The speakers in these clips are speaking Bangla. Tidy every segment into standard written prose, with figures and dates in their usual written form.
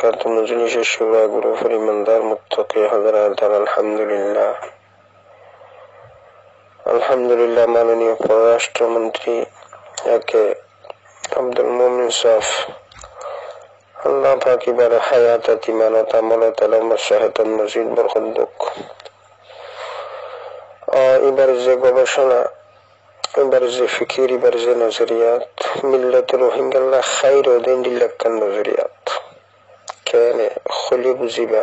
وبركاته مجلس الشورى غروف المنظر متقي حضرات আলহামদুলিল্লাহ মাননীয় পররাষ্ট্রমন্ত্রী একে আব্দুল মুমিন সাফ আল্লাহ পাক এবার হায়াত ইমানত আমলত আলম শাহাদাত মজিদ বরকত এবার যে গবেষণা, এবার যে ফিকির, এবার যে নজরিয়াত মিল্লাত রোহিঙ্গা খাইর দিন দিল্লাকান নজরিয়াত কেনে খলি বুঝিবা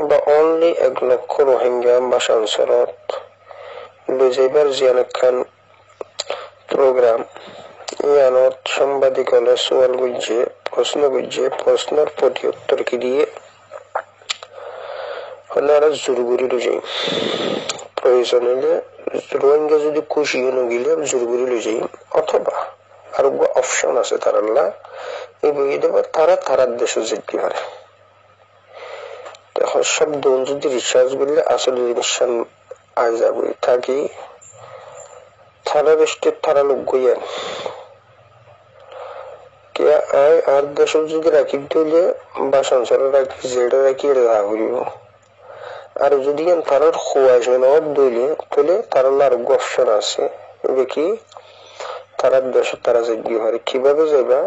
এবার অনলি 1 লক্ষ রোহিঙ্গা বাসাঞ্চলত বুঝাইবার জিয়ানখান প্রোগ্রাম ইয়ানত সাংবাদিক হলে সোয়াল গুজে প্রশ্নের প্রতি উত্তর কি দিয়ে হলে জোরগুড়ি লুজাই প্রয়োজন হলে রোহিঙ্গা যদি খুশি নগিলে জোরগুড়ি লুজাই, অথবা আর অপশন আছে তার আল্লাহ এই বই দেব তারা দেশে যেতে পারে। এখন শব্দ যদি রিসার্চ করলে আসলে জিনিস আয় যাবে থাকি থানা বেষ্টের থানা লোক গইয়েন কে আয় আর দেশ যদি রাখি দিলে বাসাঞ্চলে রাখি জেডে রাখি এটা ঘুরিব, আর যদি তারার খোয়াইশ দইলে তাহলে তার আর অপশন আছে কি তারার দেশে তারা যাইতে পারে। কিভাবে যাইবা,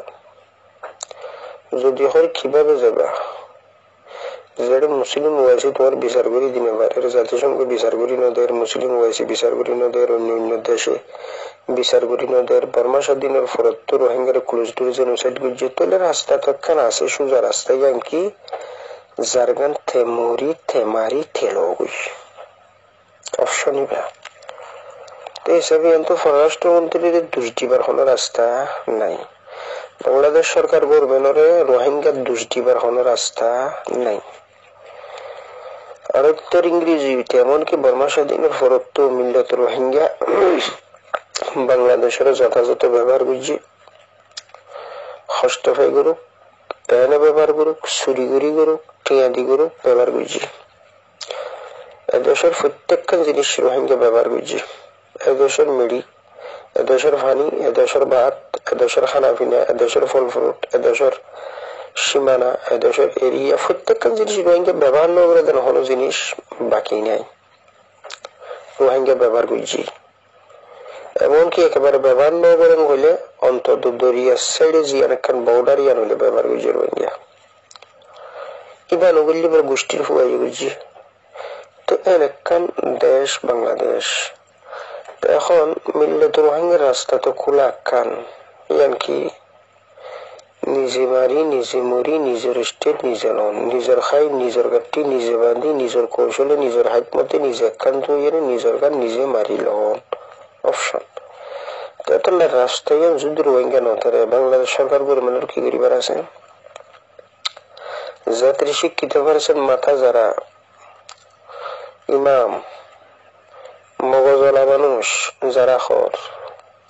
যদি হয় কিভাবে যাবা, যেটা মুসলিম ওয়াইসি তোমার বিচার করি দিনে বাইরের জাতিসংঘ বিচার করি নদের, মুসলিম ওয়াইসি বিচার করি নদের, অন্য দেশে বিচার করি নদের, বর্মা স্বাধীনের ফরত রোহিঙ্গার ক্লোজ টু জেনোসাইড করছে, তাহলে রাস্তা তো একখান আছে সোজা রাস্তায় গান কি জারগান থেমরি থেমারি থেলো অপশন নিবা। তো হিসাবে তো পররাষ্ট্রমন্ত্রীর দোষ দিবার কোন রাস্তা নাই, বাংলাদেশ সরকার গভর্নরে রোহিঙ্গার দোষ দিবার কোন রাস্তা নাই। আর উত্তর ইংরেজি এমনকি বর্মা স্বাধীনের ফরত মিল্লত রোহিঙ্গা বাংলাদেশের যথাযথ ব্যবহার করছি, হস্তফাই করুক, এনে ব্যবহার করুক, চুরিগুড়ি করুক, টিয়াদি করুক, ব্যবহার করছি। এদেশের প্রত্যেকটা জিনিস রোহিঙ্গা ব্যবহার করছি। এদেশের মেডি, এদেশের পানি, এদেশের ভাত, এদেশের খানা পিনা, এদেশের ফল ফ্রুট, এদেশের সীমানা, এদেশের এরিয়া, প্রত্যেকটা জিনিস রোহিঙ্গা ব্যবহার না করে দেন কোনো জিনিস বাকি নাই, রোহিঙ্গা ব্যবহার করছি। এমনকি একেবারে ব্যবহার না করেন হইলে অন্তত দরিয়া সাইডে জিয়ান একখান বর্ডার ইয়ান হইলে ব্যবহার করছি রোহিঙ্গা। ইবান ওগুলি গোষ্ঠীর হুয়াই করছি। তো এর একখান দেশ বাংলাদেশ। এখন মিল্লত রোহিঙ্গার রাস্তা তো খোলা একখান, ইয়ান কি নিজে মারি নিজে মরি, নিজের স্টেট নিজে লন, নিজের খাই নিজের গাঠি নিজে বাঁধি, নিজের কৌশলে নিজের হাত মতে নিজে একখান তৈরি, নিজের গান নিজে মারি লন অপশন। তাহলে রাস্তায় যদি রোহিঙ্গা নতারে বাংলাদেশ সরকার গভর্নমেন্টের কি করিবার আছে? জাতির শিক্ষিত করেছেন মাথা যারা ইমাম মগজলা মানুষ যারা খর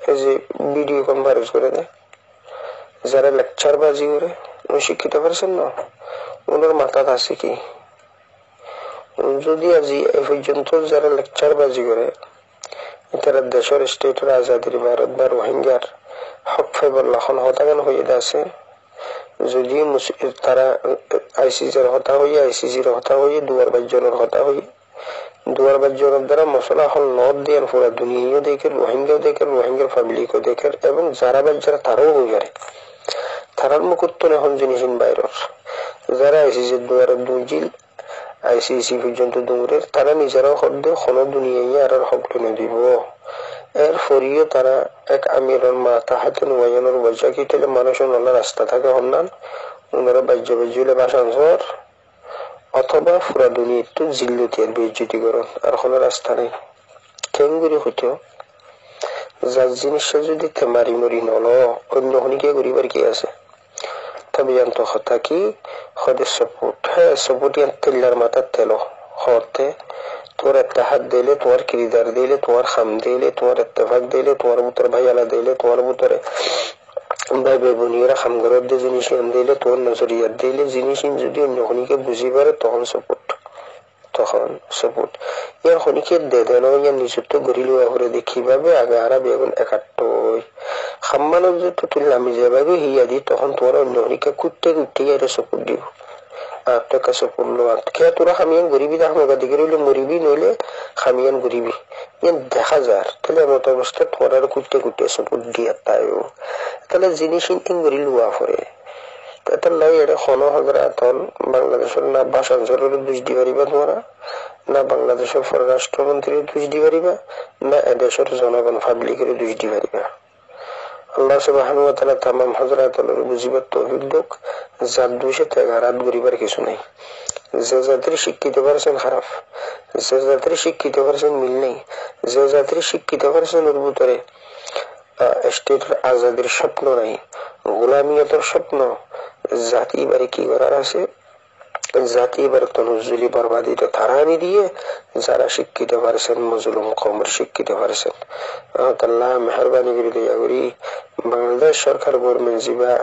এই যে ভিডিও কনফারেন্স করে দেয়, যারা লেকচার বাজি করে শিক্ষিত করেছেন না, ওনার মাথাত আছে কি? যদি আজি এ পর্যন্ত যারা লেকচার বাজি করে তারা দেশের স্টেটের আজাদির ভারত বা রোহিঙ্গার হক ফাইবার লাখন হতাগান হয়ে আছে, যদি তারা আইসিসির হতা হয়ে আইসিসির হতা হয়ে দুয়ার বাজ্যনের হতা হয়ে দুয়ার বাজ্যনের দ্বারা মশলা হল নদ দিয়ে পুরা দুনিয়াও দেখে, রোহিঙ্গাও দেখে, রোহিঙ্গার ফ্যামিলিকেও দেখে, এবং যারা বাজ্যারা তারাও হয়ে গেলে তারার মুকুত্তন এখন জিনিস বাইরের যারা আইসিসির দুয়ারে দুইজিল আইসিসি পর্যন্ত দৌড়ের তারা নিজেরাও হক দিয়ে কোনো দুনিয়ায় আর হক টেনে দিব। এর ফরিও তারা এক আমিরের মাথা হাতে নোয়াইনের বৈশা কি টেলে মানুষের নলা রাস্তা থাকে হন্যান ওনারা বাজ্য বাজ্যলে বাসাঞ্চর অথবা পুরা দুনিয়ার তো জিল্লুতিয়ার বেজ্জতি করেন, আর কোনো রাস্তা নেই। কেঙ্গুরি হইতো যার জিনিসটা যদি মারি মরি নল অন্য খনিকে করিবার কি আছে? তবে জানতো কথা কি হদের সপোর্ট, হ্যাঁ সপোর্ট তেলার মাথার তেলো হতে তোমার একটা হাত দিলে, তোমার কিরিদার দিলে, তোমার খাম দিলে, তোমার এত্তেফাক দিলে, তোমার ভিতরে ভাইয়ালা দিলে, তোমার ভিতরে ভাই ভাই বোনিয়েরা খামগার দিয়ে জিনিস দিলে, তোমার নজরিয়ার দিলে জিনিস যদি অন্য খনিকে বুঝি পারে তখন সপোর্ট। তখন সপুট ইয়ার খনিকে দেদেন ইয়ার নিযুক্ত গড়ি লোৱা করে দেখিভাবে আগে আরা বেগুন একাত্তর খাম্মানো যে তো তুই নামি যাবে হিয়া দি তখন তোর অন্য হরিকে কুটতে কুটতে ইয়ার সপুট দিব টাকা সপুট লো খেয়া তোরা খামিয়ান গরিবি দেখ মগা দিকে রইলে মরিবি নইলে খামিয়ান গরিবি ইয়ান দেখা যার তাহলে মতো অবস্থা তোর আর কুটতে কুটতে সপুট দিয়া তাইও তাহলে জিনিস ইন গড়ি লোৱা করে তাতে নাই এটা খনহগরাতন বাংলাদেশের না ভাষাঞ্চলের দোষ দি পারিবা তোমরা না বাংলাদেশের পররাষ্ট্রমন্ত্রীর দোষ দি পারিবা না এদেশের জনগণ পাবলিকের দোষ দি পারিবা আল্লাহ সুবহানাহু ওয়া তাআলা तमाम হযরতদের বুঝিবার তৌফিক দাও জাত দোষে তেগারাত গরিবার কিছু নাই যে জাতির শিক্ষিত পারছেন খারাপ যে জাতির শিক্ষিত পারছেন মিল নেই যে জাতির শিক্ষিত পারছেন ওর ভিতরে স্টেটের আজাদের স্বপ্ন নাই গোলামিয়তের স্বপ্ন জাতি এবারে কি করার আছে জাতি এবারে তনুজুলি বরবাদিত তারানি দিয়ে যারা শিক্ষিত পারছেন মজলুম কওমের শিক্ষিত পারছেন আল্লাহ মেহেরবানি করে দয়া করি বাংলাদেশ সরকার গভর্নমেন্ট জিবা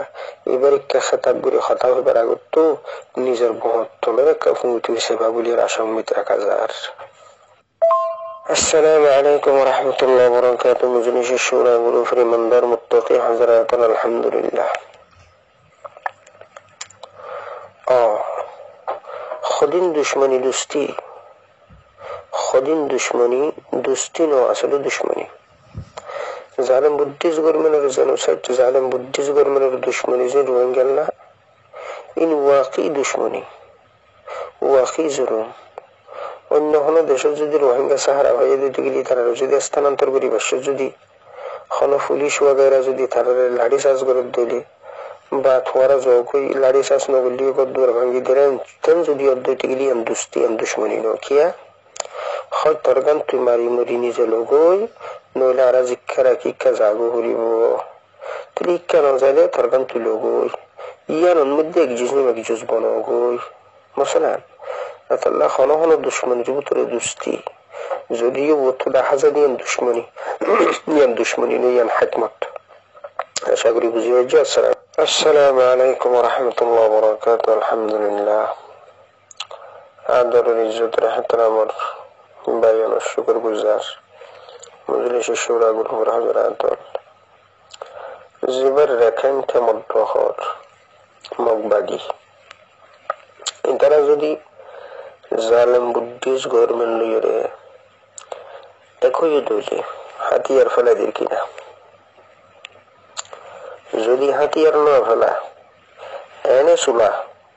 এবারে খেতাব করে হতা হইবার আগত নিজের মহত্তলের কাফুমিত সেবা বলির আসামিত রাখা যার السلام عليكم ورحمة الله وبركاته مجلس الشورى غرفر مندار متقي حضراتنا الحمد لله خودین دشمنی دوستی خودین دشمنی دوستی نو اصل دشمنی জালেম বুদ্ধিস্ট গভর্নমেন্টের জেনোসাইড জালেম বুদ্ধিস্ট গভর্নমেন্টের দুশ্মনী যে রোহিঙ্গা ইন ওয়াকি দুশ্মনী ওয়াকি জুলুম অন্য কোনো দেশত যদি রোহিঙ্গা সাহারা হয়ে দিতে গেলে তারা যদি স্থানান্তর করি বসে যদি কোনো পুলিশ ওয়াগাইরা যদি তারা লাড়ি চার্জ করে দিলে বা থোয়ারা জগই লাড়ি চার্জ নগলিয়ে গদ্দুয়ার ভাঙ্গি দিলেন তেন যদি অদ্বৈতে গেলি আম দুস্তি আম দুশ্মনী নকিয়া হয় তরগান তুই মারি মরি নিজে লগই নইলে আরা জিক্ষা রাখি ইক্ষা জাগো করিব তুই ইক্ষা না যাইলে তরগান তুই লগই ইয়ার মধ্যে একজুজ বনগই মশলান আল্লাহ খানো খানো দুশ্মনী ভিতরে দুস্তি যদিও ওটা হাজার ইয়ান দুশ্মনী নই ইয়ান হাকমত আশা করি বুঝি হয়েছে আসসালামু আলাইকুম ওয়া রাহমাতুল্লাহি ওয়া বারাকাতুহু আলহামদুলিল্লাহ আদরের ইজ্জতের এহতরামের বায়ান শুকর গুজার মজলিস শুরা গ্রুপের হযরত জিবার রাখেন তেমদ্দহর মগবাগি তারা যদি জালেম বুদ্ধিস্ট গভর্নমেন্ট লইরে একই দইলে হাতিয়ার ফেলা দির কিনা যদি হাতিয়ার না ফেলা এনে চুলা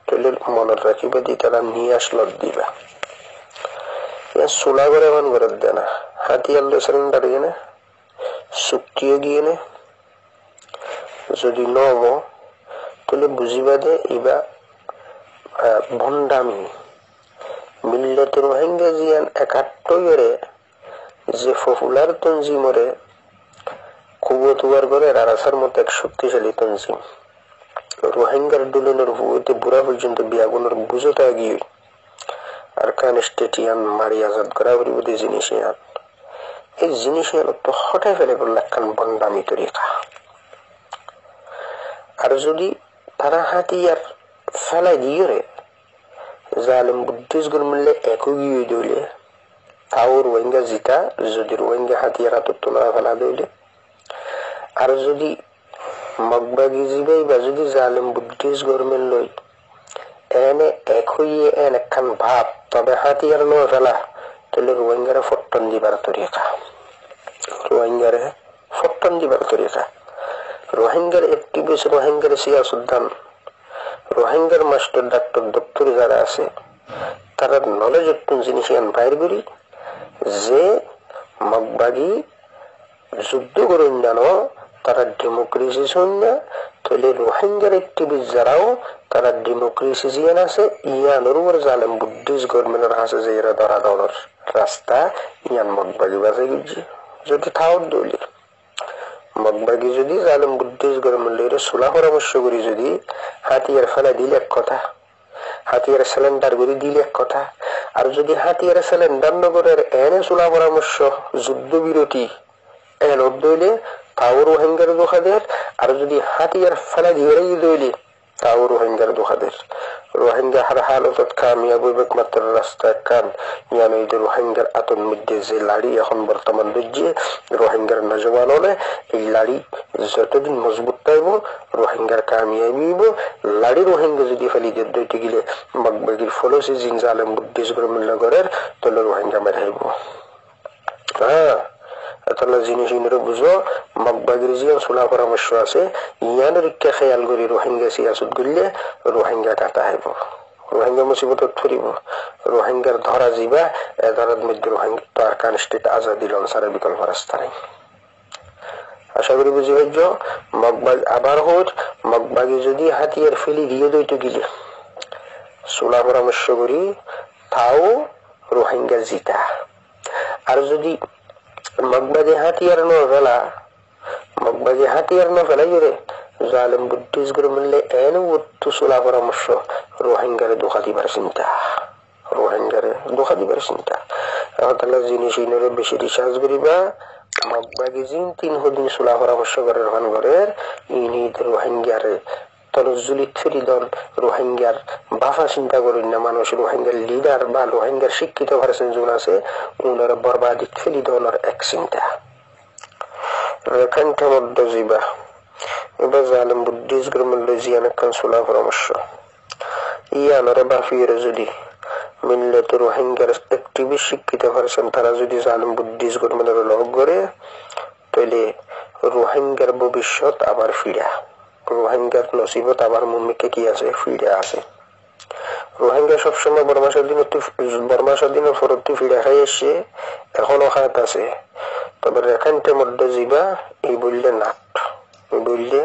তাহলে মনত রাখিবা দি তারা নিয়ে আসলত দিবা চুলা করে এমন করে দে না হাতিয়ার লো সিলিন্ডার গিয়ে চুক্তিও গিয়ে নে যদি নব তাহলে বুঝিবা দে ইবা ভণ্ডামি মিল্লাতুর রোহিঙ্গা জিয়ান 71 যে পপুলার তনজিমরে কুবতুয়ার করে রারাসার মতো এক শক্তিশালী তনজিম রোহিঙ্গার দুলনের ভুয়তে বুড়া পর্যন্ত বিয়াগুনের বুঝতে গিয়ে আর কান স্টেটিয়ান মারি আজাদ করা পরিবর্তে জিনিস এই জিনিস তো হঠাৎ ফেলে বলল কান বন্ডামি তরিকা আর যদি তারা হাতিয়ার ফেলাই দিয়ে রে জালেম বুদ্ধিস্ট গভর্নমেন্টে একই গিয়ে দিলে তাও রোহিঙ্গা জিতা যদি রোহিঙ্গা হাতিয়ার হাতত তোলা ফেলা দিলে আর যদি মগবাগি জিবাই বা যদি জালেম বুদ্ধিস্ট গভর্নমেন্ট লই এনে একই এন একখান ভাব তবে হাতিয়ার নো ফেলা তাহলে রোহিঙ্গারে ফট্টন দিবার তরিকা রোহিঙ্গার অ্যাক্টিভিস্ট রোহিঙ্গার সিয়াসুদ্দান রোহিঙ্গার মাস্টার ডাক্তার দপ্তরে যারা আছে তারা নলেজ জিনিস বাইর করি যে মগবাগি যুদ্ধ করেন জানো তারা ডেমোক্রেসি শোন না তাহলে রোহিঙ্গার অ্যাক্টিভিস্ট যারাও তারা ডেমোক্রেসি জিয়ান আছে ইয়ানোর উপর জালেম বুদ্ধিস্ট গভর্নমেন্টের হাসে যে এরা ধরা দেওয়ার রাস্তা ইয়ান মগবাগি বাজে গেছে যদি থাও দলিল মগবাগি যদি জালেম বুদ্ধিস্ট গভর্নমেন্ট সোলা পরামর্শ করি যদি হাতিয়ার ফেলা দিলে এক কথা হাতিয়ার সিলিন্ডার করে দিলে এক কথা আর যদি হাতিয়ার সিলিন্ডার নগরের এনে সোলা পরামর্শ যুদ্ধ বিরতি এন দইলে তাও রোহিঙ্গার দোকানের আর যদি হাতিয়ার ফেলা দিয়ে দইলে তাও রোহিঙ্গার দোহাদের রোহিঙ্গা হার হালত কামিয়াব হইবেক মাত্র রাস্তা কান ইয়ানো এই রোহিঙ্গার আতন মধ্যে যে লাড়ি এখন বর্তমান দুর্যে রোহিঙ্গার নজওয়ান হলে এই লাড়ি যতদিন মজবুত পাইব রোহিঙ্গার কামিয়াবি হইব। লাড়ি রোহিঙ্গা যদি ফেলি দইতে গেলে মগবাগির ফলসে জিন জালেম বুদ্ধিস নগরের তাহলে রোহিঙ্গা মেরাইব। হ্যাঁ তাহলে জিনিস বুঝো মগবাগির যে চলা পরামর্শ আছে ইয়ানের ইচ্ছা খেয়াল করি রোহিঙ্গা সিয়াসত করলে রোহিঙ্গা কাটা হইব, রোহিঙ্গা মুসিবত ফুরিব, রোহিঙ্গার ধরা যাইবা এ ধরার মধ্যে রোহিঙ্গা তো আর কানস্টেট আজাদি লঞ্চারের বিকল্প রাস্তা নেই। আশা করি বুঝি ভাইজ মগবাগ আবার হোক মগবাগি যদি হাতিয়ার ফেলি দিয়ে দইতে গেলে চলা পরামর্শ করি তাও রোহিঙ্গা জিতা। আর যদি মগবাগে হাতিয়ার ন ফেলাই রে জালেম বুদ্ধিস করে মিললে এনে উত্তু চলা পরামর্শ রোহিঙ্গারে ধোকা দিবার চিন্তা, রোহিঙ্গারে ধোকা দিবার চিন্তা। তাহলে জিনিস ইনরে বেশি রিসার্চ করিবা মগবাগে জিন 3 দিন চলা পরামর্শ করার ভান করে ইনি রোহিঙ্গারে তরজুলি থ্রি দল রোহিঙ্গার বাফা চিন্তা করেন না। মানুষ রোহিঙ্গার লিডার বা রোহিঙ্গার শিক্ষিত ভার্সন যোন আছে উনার বরবাদি ফেলি দলের এক চিন্তা রেখানটা মধ্য যাইবা। এবার জালেম বুদ্ধিস গ্রমল্য জিয়ান একখান চলা পরামর্শ ইয়ানরে বাফিয়ের যদি মিললে তো রোহিঙ্গার একটিভি শিক্ষিত ভার্সন তারা যদি জালেম বুদ্ধিস গ্রমলের লগ করে তাহলে রোহিঙ্গার ভবিষ্যৎ আবার ফিরা, রোহিঙ্গার নসিবত আবার মুমিকে কি আছে ফিরে আছে। রোহিঙ্গা সবসময় বর্মা স্বাধীনের ফরতি ফিরে খাই এসছে, এখনো খাত আছে। তবে রেখানটের মধ্যে যাইবা এই বললে নাট, এই বললে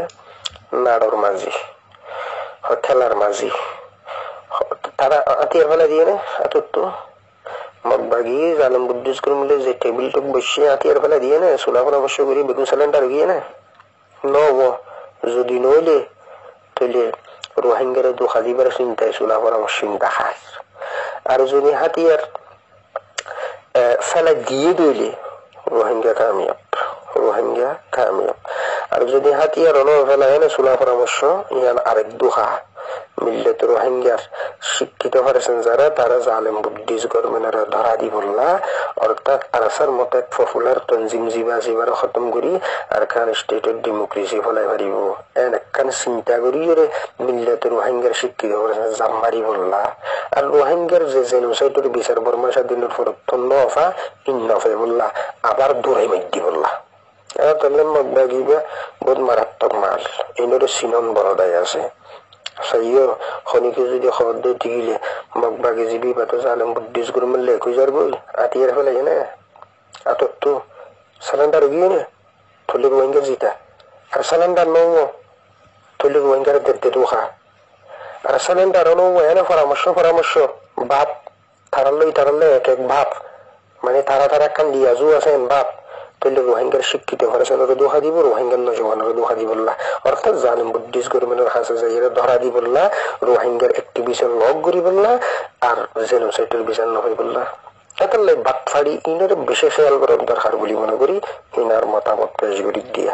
নাড়র মাঝি ঠেলার মাঝি তারা আতিয়ার ফেলা দিয়ে না আতর মগবাগি জালেম বুদ্ধিস করে মিলে যে টেবিল টুক বসে আতিয়ার ফেলা দিয়ে না চোলা পরামর্শ করি বেগুন সিলিন্ডার গিয়ে না যদি নইলে তাহলে রোহিঙ্গার ধোকা দিবার চিন্তায় চোলা পরামর্শ চিন্তা খাস। আর যদি হাতিয়ার ফেলা দিয়ে দইলে রোহিঙ্গা কামিয়াব, রোহিঙ্গা কামিয়াব। আর যদি হাতিয়ার ফেলা হয় না চোলা পরামর্শ ইয়ান আরেক ধোকা মিললে তো রোহিঙ্গার শিক্ষিত হয়েছেন যারা তারা জালেম বুদ্ধিস গভর্নমেন্টের ধরা দি বললা অর্থাৎ আরসার মতো এক পপুলার তনজিম জিবার খতম করি আর খান স্টেটের ডেমোক্রেসি ফলাই পারিব এন একখান চিন্তা করি মিললে তো রোহিঙ্গার শিক্ষিত হয়েছেন জাম মারি বললা। আর রোহিঙ্গার যে জেনোসাইডের বিচার বর্মা স্বাধীনের ফরত্তন নফা ইন্নফে বললা আবার দূরে মেদি বললা। তাহলে মগবাগিবা বহুত মারাত্মক মাল এনের সিনন বড়দায় আছে। খনিকে যদি খবর দিয়ে টিকিলে মগবাগে জিবি বা তো জালেম বুদ্ধিস করে মিললে খুঁজার বই আতিয়ার ফেলে না আতর তো সিলিন্ডার গিয়ে না থলে রোহিঙ্গা জিতা। আর সিলিন্ডার নৌ থলে রোহিঙ্গার দেখতে দোখা আর সিলিন্ডার নৌ এনে পরামর্শ বাপ তারালে এক এক ভাব মানে তারা কান দিয়াজু আছেন বাপ তাহলে রোহিঙ্গার শিক্ষিত ভার্সনের ধোকা দিব, রোহিঙ্গার নজওয়ানের ধোকা দিব অর্থাৎ জালেম বুদ্ধিস গভর্নমেন্টের হাসে যাই ধরা দি বললা, রোহিঙ্গার একটিভিশন লগ করি বললা আর জেনোসাইডের বিচার নয় বললা। তাহলে বাটফাড়ি ইনার বিশেষ খেয়াল করার দরকার বলে মনে করি ইনার মতামত পেশ করি দিয়া।